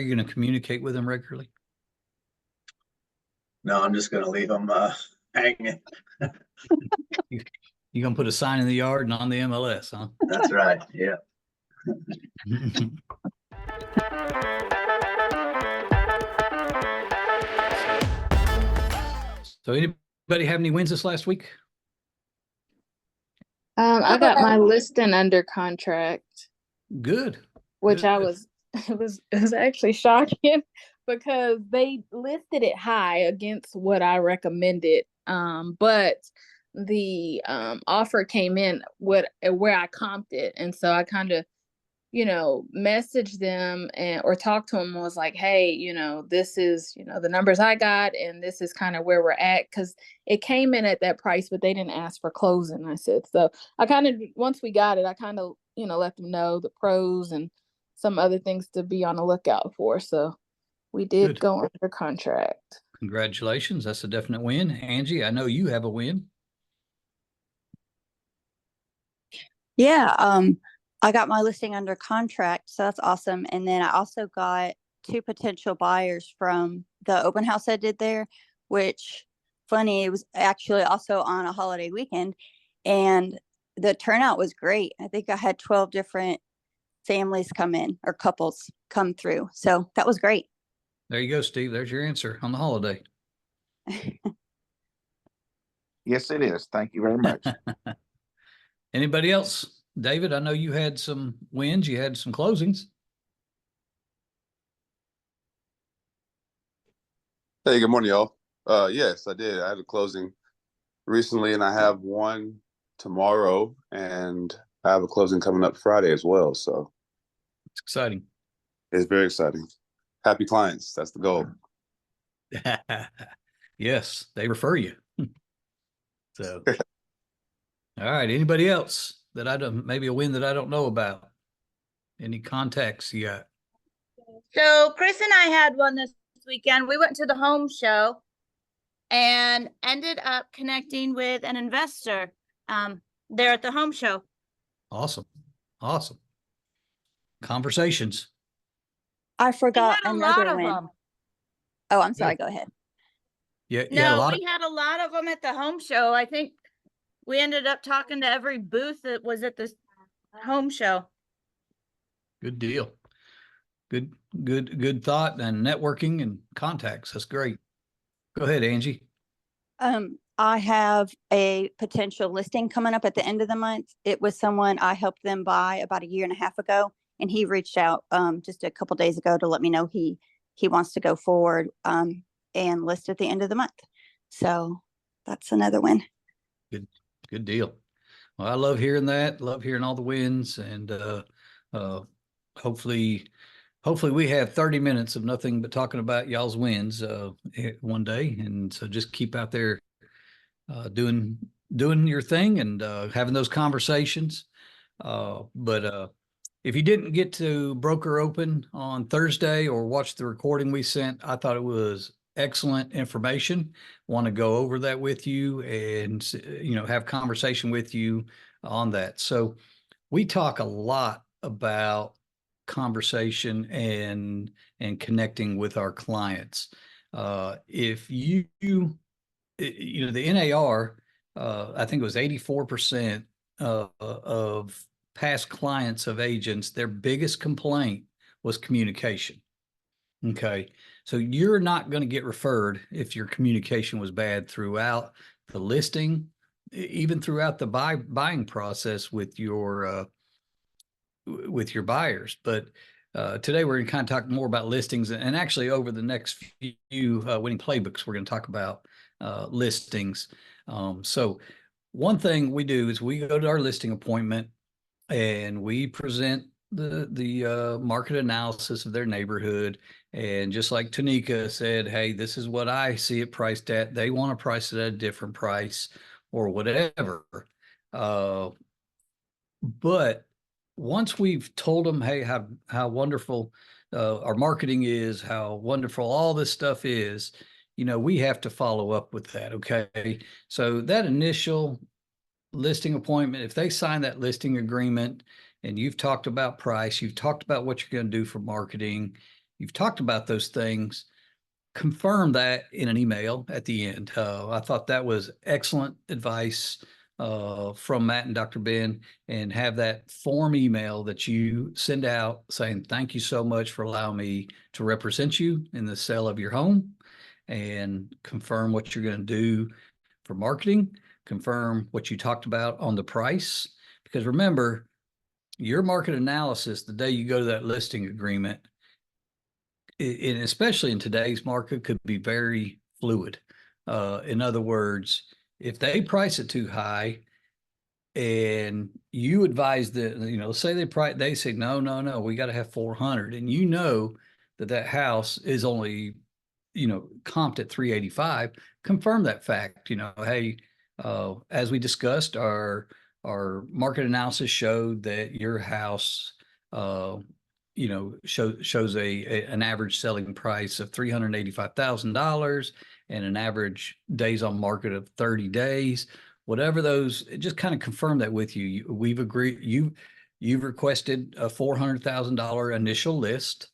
you going to communicate with them regularly? No, I'm just going to leave them hanging. You're going to put a sign in the yard and on the MLS, huh? That's right. Yeah. So anybody have any wins this last week? I got my listing under contract. Good. Which Good. it was actually shocking because they listed it high against what I recommended. But the offer came in where I comped it. And so I kind of, messaged them or talked to them and was like, hey, this is, the numbers I got, and this is kind of where we're at, because it came in at that price, but they didn't ask for closing. I said, so I kind of, once we got it, I kind of, let them know the pros and some other things to be on the lookout for. So we did go under contract. Congratulations. That's a definite win. Angie, I know you have a win. Yeah. I got my listing under contract, so that's awesome. And then I also got 2 potential buyers from the open house I did there, which funny, it was actually also on a holiday weekend, and the turnout was great. I think I had 12 different families come in, or couples come through. So that was great. There you go, Steve. There's your answer on the holiday. Yes, it is. Thank you very much. Anybody else? David, I know you had some wins. You had some closings. Hey, good morning, y'all. Yes, I did. I had a closing recently, and I have one tomorrow, and I have a closing coming up Friday as well. So it's exciting. It's very exciting. Happy clients. That's the goal. Yes, they refer you. So, all right. Anybody else that I don't, maybe a win that I don't know about? Any contacts you got? So Chris and I had one this weekend. We went to the home show and ended up connecting with an investor there at the home show. Awesome. Awesome. Conversations. I forgot we had another a lot win. of them. Oh, I'm sorry. Go ahead. Yeah. No, we had a lot of them at the home show. I think we ended up talking to every booth that was at the home show. Good deal. Good thought, and networking and contacts. That's great. Go ahead, Angie. I have a potential listing coming up at the end of the month. It was someone I helped them buy about 1.5 years ago, and he reached out just a couple days ago to let me know he wants to go forward and list at the end of the month. So that's another win. Good deal. Well, I love hearing that. Love hearing all the wins, and hopefully we have 30 minutes of nothing but talking about y'all's wins one day. And so just keep out there doing your thing and having those conversations. But if you didn't get to Broker Open on Thursday or watch the recording we sent, I thought it was excellent information. Want to go over that with you and have conversation with you on that. So we talk a lot about conversation and connecting with our clients. If the NAR, I think it was 84% of past clients of agents, their biggest complaint was communication. Okay. So you're not going to get referred if your communication was bad throughout the listing, even throughout the buying process with your buyers. But today we're going to kind of talk more about listings, and actually over the next few winning playbooks, we're going to talk about listings. So one thing we do is we go to our listing appointment and we present the market analysis of their neighborhood. And just like Tanika said, hey, this is what I see it priced at. They want to price it at a different price or whatever. But once we've told them, hey, how wonderful our marketing is, how wonderful all this stuff is, we have to follow up with that. Okay. So that initial listing appointment, if they sign that listing agreement and you've talked about price, you've talked about what you're going to do for marketing, you've talked about those things, confirm that in an email at the end. I thought that was excellent advice from Matt and Dr. Ben, and have that form email that you send out saying, thank you so much for allowing me to represent you in the sale of your home, and confirm what you're going to do for marketing, confirm what you talked about on the price. Because remember, your market analysis, the day you go to that listing agreement, and especially in today's market, could be very fluid. In other words, if they price it too high and you advise that, say they say, no, we got to have 400, and that house is only, comped at 385, confirm that fact. Hey, as we discussed, our market analysis showed that your house, shows an average selling price of $385,000 and an average days on market of 30 days. Whatever those, just kind of confirm that with you. We've agreed. You've requested a $400,000 initial list.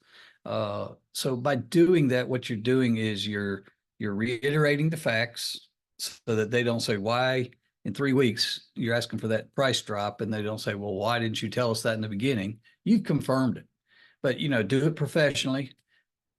So by doing that, what you're doing is you're reiterating the facts, so that they don't say, why in 3 weeks you're asking for that price drop, and they don't say, well, why didn't you tell us that in the beginning? You've confirmed it. But do it professionally,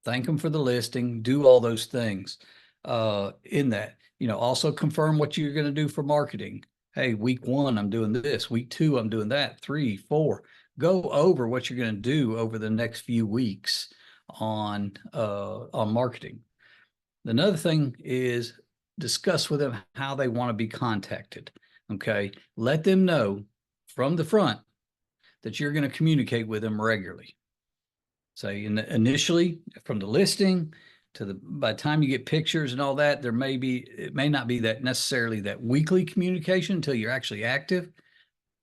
thank them for the listing, do all those things in that. Also confirm what you're going to do for marketing. Hey, week 1, I'm doing this. Week 2, I'm doing that. 3, 4. Go over what you're going to do over the next few weeks on marketing. Another thing is discuss with them how they want to be contacted. Okay, let them know from the front that you're going to communicate with them regularly. Say initially from the listing to by the time you get pictures and all that, it may not be that necessarily that weekly communication until you're actually active,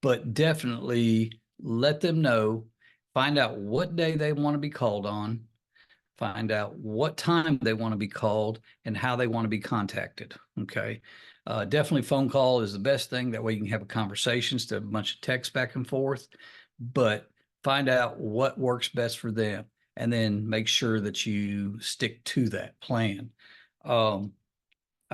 but definitely let them know, find out what day they want to be called on, find out what time they want to be called, and how they want to be contacted. Okay. Definitely phone call is the best thing. That way you can have a conversation instead of a bunch of text back and forth, but find out what works best for them, and then make sure that you stick to that plan. I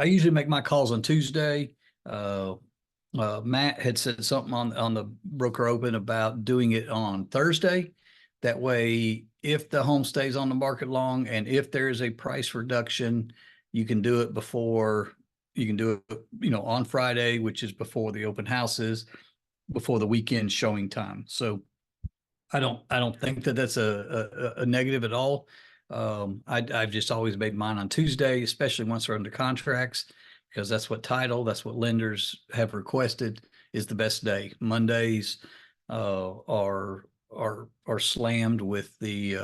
usually make my calls on Tuesday. Matt had said something on the Broker Open about doing it on Thursday. That way, if the home stays on the market long and if there is a price reduction, you can do it before, on Friday, which is before the open houses, before the weekend showing time. So I don't think that that's a negative at all. I've just always made mine on Tuesday, especially once we're under contracts, because that's what lenders have requested is the best day. Mondays are slammed with the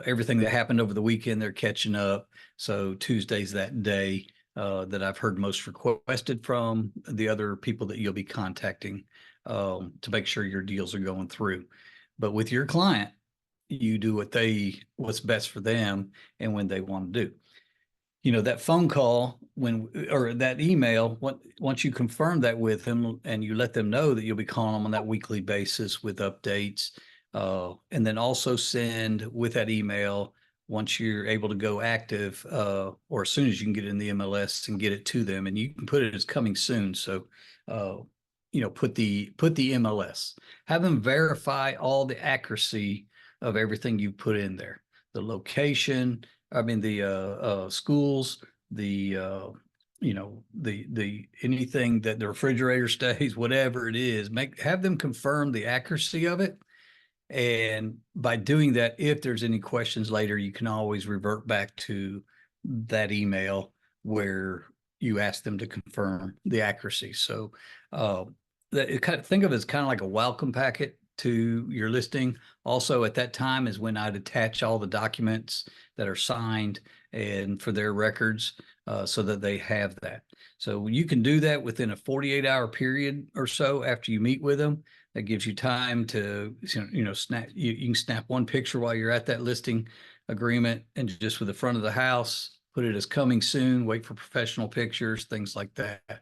everything that happened over the weekend. They're catching up. So Tuesday's that day that I've heard most requested from the other people that you'll be contacting to make sure your deals are going through. But with your client, you do what's best for them and when they want to do. That phone call or that email, once you confirm that with them and you let them know that you'll be calling them on that weekly basis with updates, and then also send with that email, once you're able to go active, or as soon as you can get it in the MLS and get it to them, and you can put it as coming soon. So, put the MLS, have them verify all the accuracy of everything you put in there, the location, the schools, the anything that the refrigerator stays, whatever it is, have them confirm the accuracy of it. And by doing that, if there's any questions later, you can always revert back to that email where you ask them to confirm the accuracy. So think of it as kind of like a welcome packet to your listing. Also at that time is when I'd attach all the documents that are signed and for their records, so that they have that. So you can do that within a 48-hour period or so after you meet with them. That gives you time to, snap. You can snap one picture while you're at that listing agreement, and just with the front of the house, put it as coming soon. Wait for professional pictures, things like that.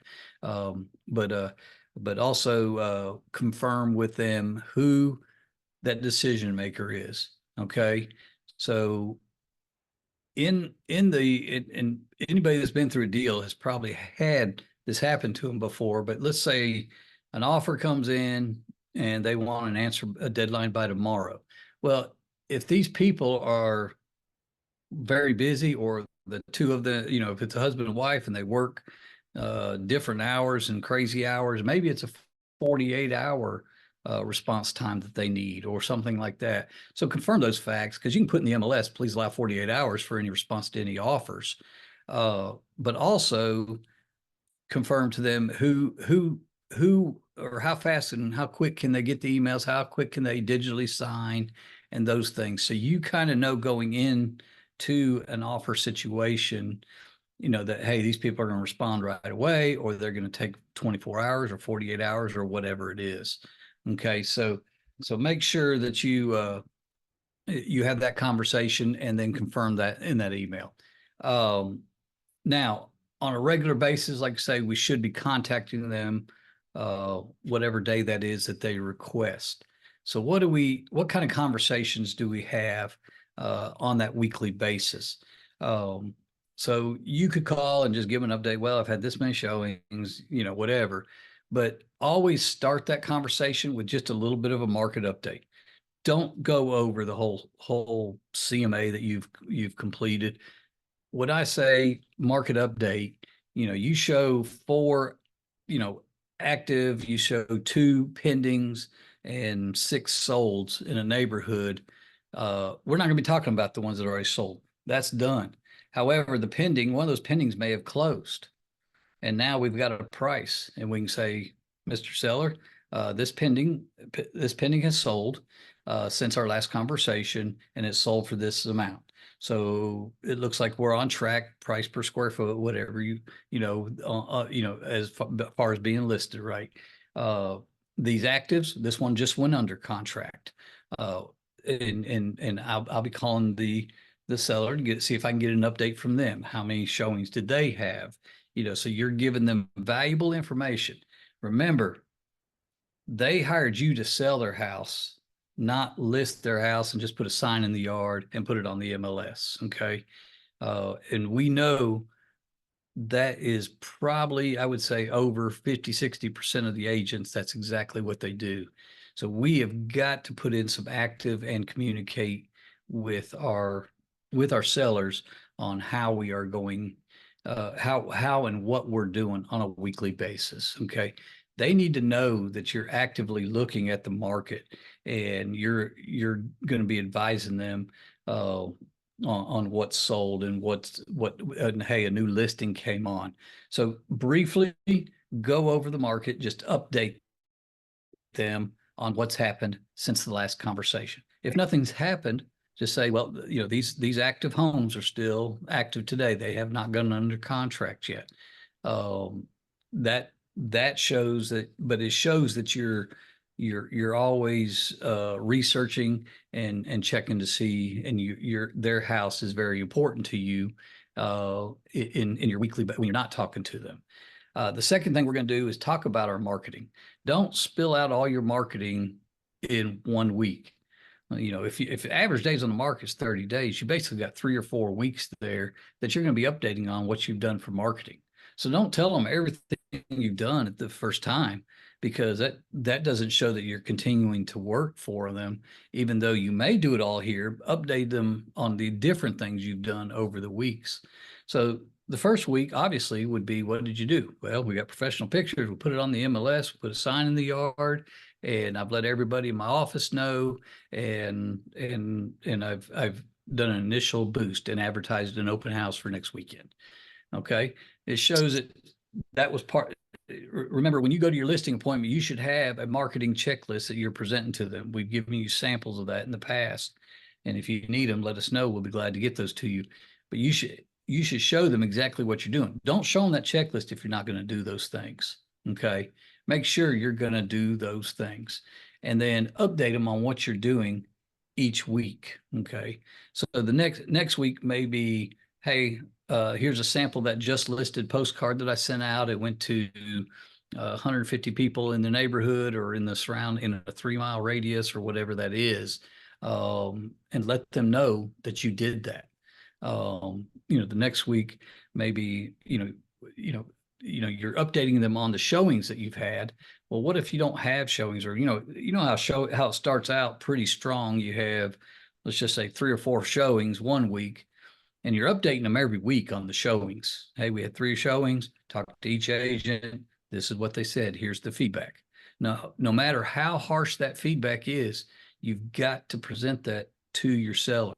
But also confirm with them who that decision maker is. Okay, so in anybody that's been through a deal has probably had this happen to them before. But let's say an offer comes in and they want an answer, a deadline by tomorrow. Well, if these people are very busy, or the two of the, if it's a husband and wife and they work different hours and crazy hours, maybe it's a 48-hour response time that they need or something like that. So confirm those facts, because you can put in the MLS, please allow 48 hours for any response to any offers. But also confirm to them who or how fast and how quick can they get the emails, how quick can they digitally sign, and those things. So you kind of know going in to an offer situation, that, hey, these people are going to respond right away, or they're going to take 24 hours or 48 hours or whatever it is. Okay. So make sure that you have that conversation and then confirm that in that email. Now, on a regular basis, like I say, we should be contacting them whatever day that is that they request. So what kind of conversations do we have on that weekly basis? So you could call and just give an update. Well, I've had this many showings, whatever, but always start that conversation with just a little bit of a market update. Don't go over the whole CMA that you've completed. When I say market update, you show 4, active, you show 2 pendings and 6 solds in a neighborhood. We're not going to be talking about the ones that are already sold. That's done. However, one of those pendings may have closed, and now we've got a price, and we can say, Mr. Seller, this pending has sold since our last conversation, and it's sold for this amount. So it looks like we're on track, price per square foot, whatever as far as being listed, right? These actives, this one just went under contract, and I'll be calling the seller to see if I can get an update from them. How many showings did they have? So you're giving them valuable information. Remember, they hired you to sell their house, not list their house and just put a sign in the yard and put it on the MLS. Okay. And we know that is probably, I would say, over 50-60% of the agents. That's exactly what they do. So we have got to put in some active and communicate with our sellers on how we are going, how and what we're doing on a weekly basis. Okay. They need to know that you're actively looking at the market, and you're going to be advising them on what's sold and and hey, a new listing came on. So briefly go over the market, just update them on what's happened since the last conversation. If nothing's happened, just say, well, these active homes are still active today. They have not gone under contract yet. That shows that, but it shows that you're always researching and checking to see, and their house is very important to you in your weekly, but when you're not talking to them. The second thing we're going to do is talk about our marketing. Don't spill out all your marketing in 1 week. If average days on the market is 30 days, you basically got 3 or 4 weeks there that you're going to be updating on what you've done for marketing. So don't tell them everything you've done at the first time, because that doesn't show that you're continuing to work for them. Even though you may do it all here, update them on the different things you've done over the weeks. So the first week obviously would be, what did you do? Well, we got professional pictures. We put it on the MLS, we put a sign in the yard, and I've let everybody in my office know, and I've done an initial boost and advertised an open house for next weekend. Okay. It shows that was part. Remember, when you go to your listing appointment, you should have a marketing checklist that you're presenting to them. We've given you samples of that in the past, and if you need them, let us know. We'll be glad to get those to you. But you should show them exactly what you're doing. Don't show them that checklist if you're not going to do those things. Okay. Make sure you're going to do those things, and then update them on what you're doing each week. Okay. So the next week may be, hey, here's a sample that just listed postcard that I sent out. It went to 150 people in the neighborhood or in a 3-mile radius or whatever that is, and let them know that you did that. The next week, maybe, you're updating them on the showings that you've had. Well, what if you don't have showings, or, how it starts out pretty strong. You have, let's just say 3 or 4 showings one week, and you're updating them every week on the showings. Hey, we had 3 showings, talk to each agent. This is what they said. Here's the feedback. Now, no matter how harsh that feedback is, you've got to present that to your seller.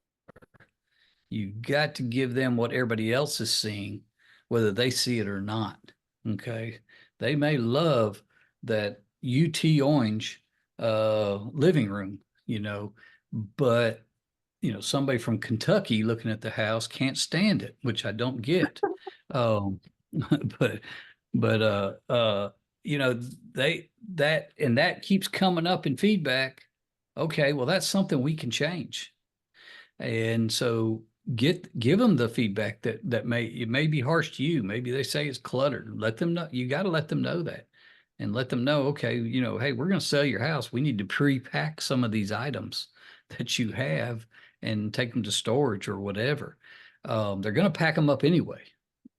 You've got to give them what everybody else is seeing, whether they see it or not. Okay. They may love that UT orange living room, but somebody from Kentucky looking at the house can't stand it, which I don't get. um, but that keeps coming up in feedback. Okay, well, that's something we can change. And so give them the feedback that it may be harsh to you. Maybe they say it's cluttered. Let them know. You got to let them know that, and let them know, okay, hey, we're going to sell your house. We need to pre-pack some of these items that you have and take them to storage or whatever. They're going to pack them up anyway.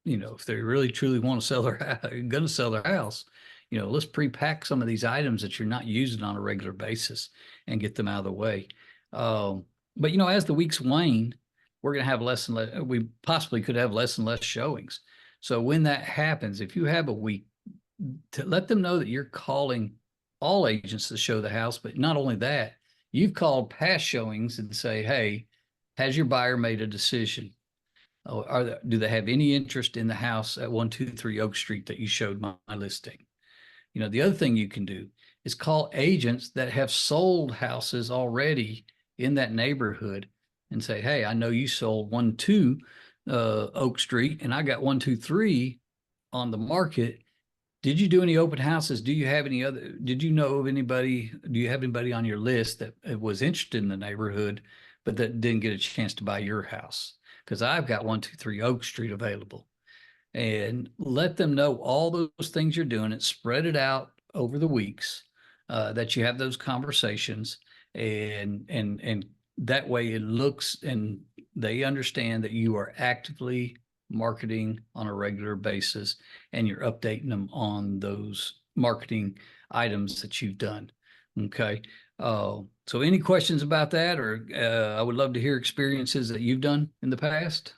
If they really truly want to sell going to sell their house, let's pre-pack some of these items that you're not using on a regular basis and get them out of the way. But as the weeks wane, we're going to have less and less. We possibly could have less and less showings. So when that happens, if you have a week, to let them know that you're calling all agents to show the house, but not only that, you've called past showings and say, hey, has your buyer made a decision? Do they have any interest in the house at 123 Oak Street that you showed my listing? The other thing you can do is call agents that have sold houses already in that neighborhood and say, hey, I know you sold 1-2 Oak Street, and I got 123 on the market. Did you do any open houses? Did you have anybody on your list that was interested in the neighborhood, but that didn't get a chance to buy your house? Because I've got 123 Oak Street available. And let them know all those things you're doing, and spread it out over the weeks that you have those conversations, and that way it looks and they understand that you are actively marketing on a regular basis, and you're updating them on those marketing items that you've done. Okay. So any questions about that, or I would love to hear experiences that you've done in the past.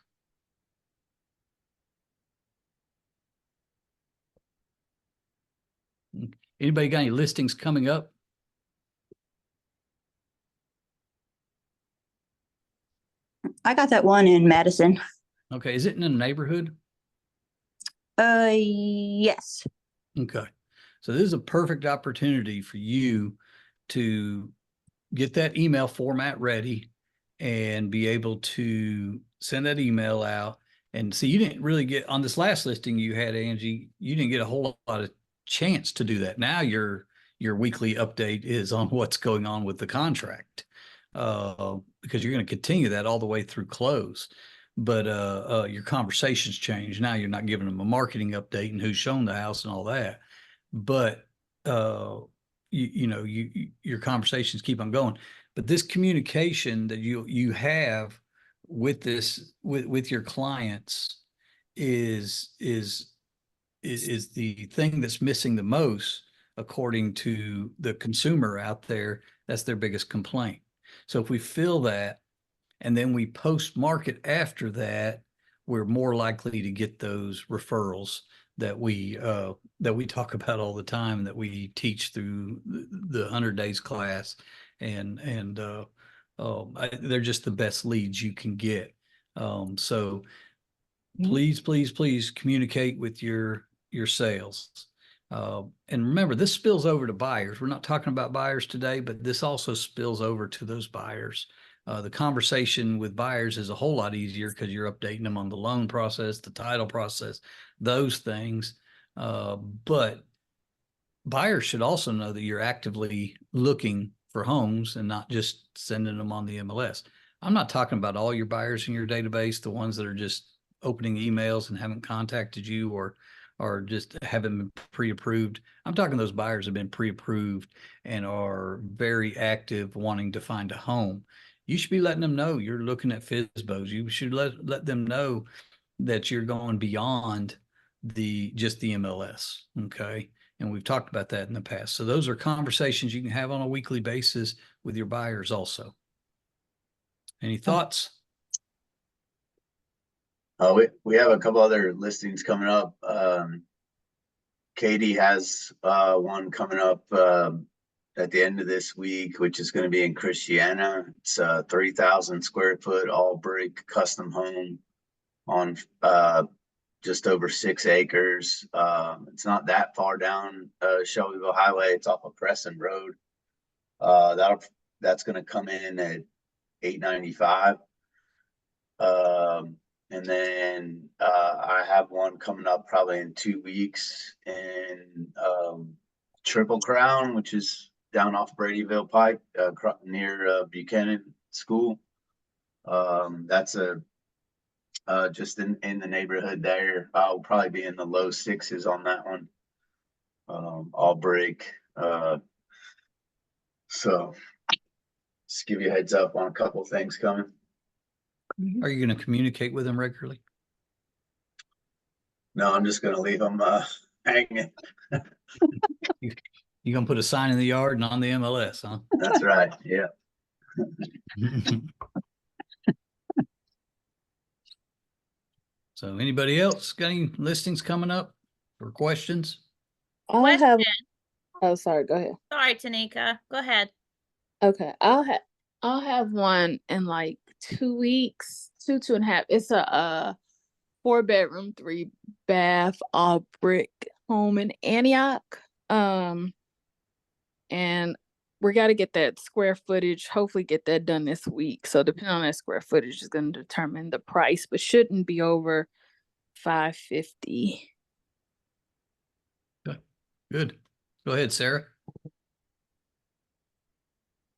Anybody got any listings coming up? I got that one in Madison. Okay. Is it in a neighborhood? Yes. Okay. So this is a perfect opportunity for you to get that email format ready and be able to send that email out. And see, you didn't really get on this last listing you had, Angie, you didn't get a whole lot of chance to do that. Now your weekly update is on what's going on with the contract, because you're going to continue that all the way through close. But your conversations change. Now you're not giving them a marketing update and who's shown the house and all that. But your conversations keep on going. But this communication that you have with your clients is the thing that's missing the most, according to the consumer out there. That's their biggest complaint. So if we fill that, and then we post market after that, we're more likely to get those referrals that we talk about all the time, that we teach through the 100 days class, and they're just the best leads you can get. So please communicate with your sales. And remember, this spills over to buyers. We're not talking about buyers today, but this also spills over to those buyers. The conversation with buyers is a whole lot easier because you're updating them on the loan process, the title process, those things. But buyers should also know that you're actively looking for homes and not just sending them on the MLS. I'm not talking about all your buyers in your database, the ones that are just opening emails and haven't contacted you, or just haven't been pre-approved. I'm talking those buyers have been pre-approved and are very active wanting to find a home. you should be letting them know you're looking at FSBOs. You should let them know that you're going beyond just the MLS. Okay. And we've talked about that in the past. So those are conversations you can have on a weekly basis with your buyers also. Any thoughts? We have a couple other listings coming up. Katie has one coming up at the end of this week, which is going to be in Christiana. It's a 3,000 square foot all brick custom home on just over 6 acres. It's not that far down Shelbyville Highway. It's off of Preston Road. That's going to come in at $895. And then I have one coming up probably in 2 weeks in Triple Crown, which is down off Bradyville Pike, near Buchanan School. That's just in the neighborhood there. I'll probably be in the low 6s on that one. All brick. So just give you a heads up on a couple things coming. Are you going to communicate with them regularly? No, I'm just going to leave them hanging. You're going to put a sign in the yard and on the MLS, huh? That's right. Yeah. So anybody else got any listings coming up or questions? I'll have, Question. oh, sorry, go ahead. Sorry, Tanika. Go ahead. Okay, I'll have one in like 2 weeks, 2.5. It's a 4-bedroom, 3-bath, all brick home in Antioch. And we got to get that square footage, hopefully get that done this week. So depending on that square footage is going to determine the price, but shouldn't be over $550. Good. Go ahead, Sarah.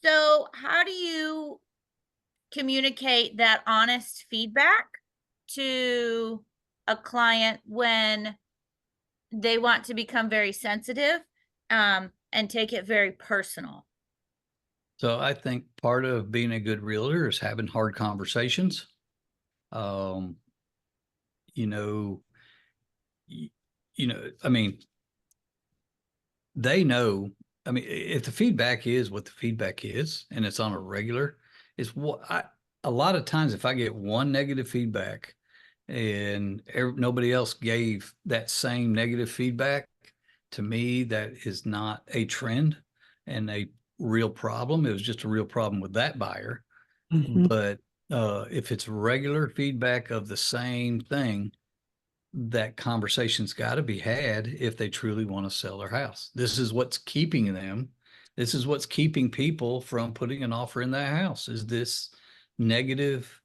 So how do you communicate that honest feedback to a client when they want to become very sensitive and take it very personal? So I think part of being a good realtor is having hard conversations. I mean, they know, I mean, if the feedback is what the feedback is, and it's on a regular, a lot of times if I get one negative feedback and nobody else gave that same negative feedback, to me, that is not a trend and a real problem. It was just a real problem with that buyer. But if it's regular feedback of the same thing, that conversation's got to be had if they truly want to sell their house. This is what's keeping them. This is what's keeping people from putting an offer in their house, is this negative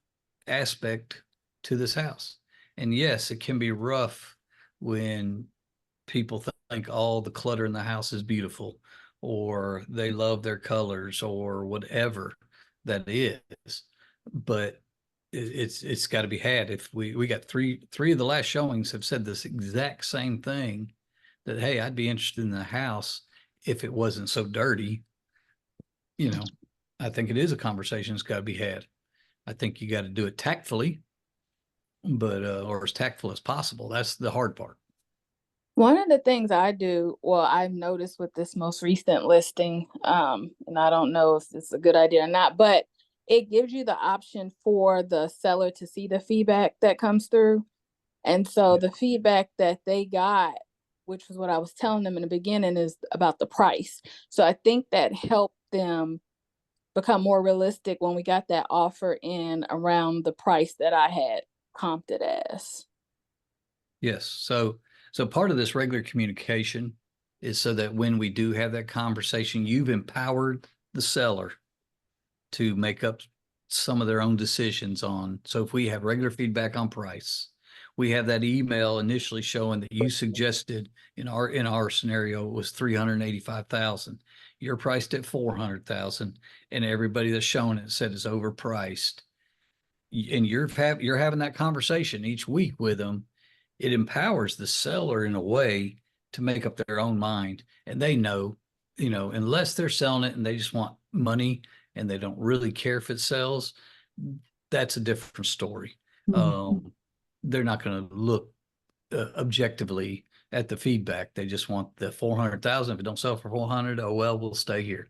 aspect to this house. And yes, it can be rough when people think all the clutter in the house is beautiful, or they love their colors, or whatever that is. But it's got to be had. If we got three of the last showings have said this exact same thing, that, hey, I'd be interested in the house if it wasn't so dirty. I think it is a conversation that's got to be had. I think you got to do it tactfully, but or as tactful as possible. That's the hard part. One of the things I've noticed with this most recent listing, and I don't know if it's a good idea or not, but it gives you the option for the seller to see the feedback that comes through. And so the feedback that they got, which was what I was telling them in the beginning, is about the price. So I think that helped them become more realistic when we got that offer in around the price that I had comped it as. Yes. So part of this regular communication is so that when we do have that conversation, you've empowered the seller to make up some of their own decisions on. So if we have regular feedback on price, we have that email initially showing that you suggested in our scenario was $385,000. You're priced at $400,000, and everybody that's showing it said it's overpriced. And you're having that conversation each week with them. It empowers the seller in a way to make up their own mind, and they know, unless they're selling it and they just want money and they don't really care if it sells, that's a different story. They're not going to look objectively at the feedback. They just want the 400,000. If it don't sell for 400, oh well, we'll stay here.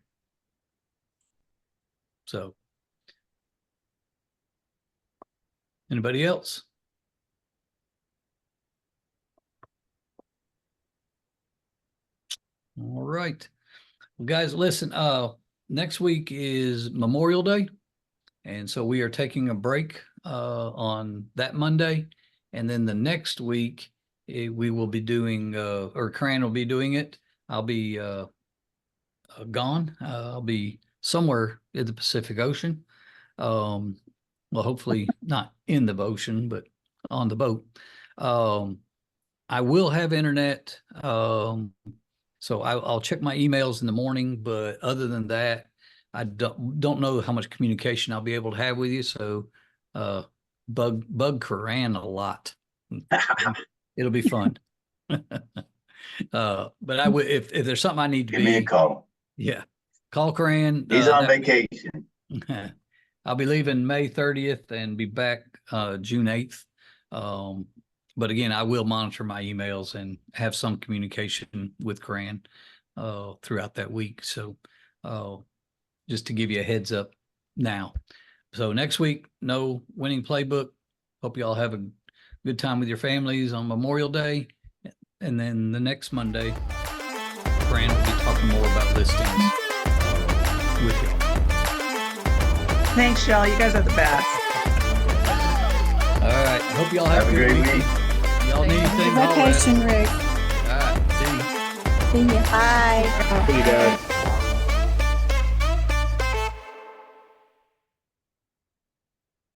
So, anybody else? All right. Well, guys, listen, next week is Memorial Day. And so we are taking a break on that Monday. And then the next week, we will be doing, or Cran will be doing it. I'll be gone. I'll be somewhere in the Pacific Ocean. Well, hopefully not in the ocean, but on the boat. I will have internet. So I'll check my emails in the morning, but other than that, I don't know how much communication I'll be able to have with you. So bug Coran a lot. It'll be fun. But I would, if there's something I need to Give me a call. Yeah, call Coran. He's on vacation. I'll be leaving May 30th and be back June 8th. But again, I will monitor my emails and have some communication with Coran throughout that week. So just to give you a heads up now. So next week, no winning playbook. Hope you all have a good time with your families on Memorial Day. And then the next Monday, Coran will be talking more about listings with you. Thanks, y'all. You guys are the best. All right. Hope you all have a great week. Y'all need anything? Vacation, Rick. All right. See you. See ya. Bye. See you guys.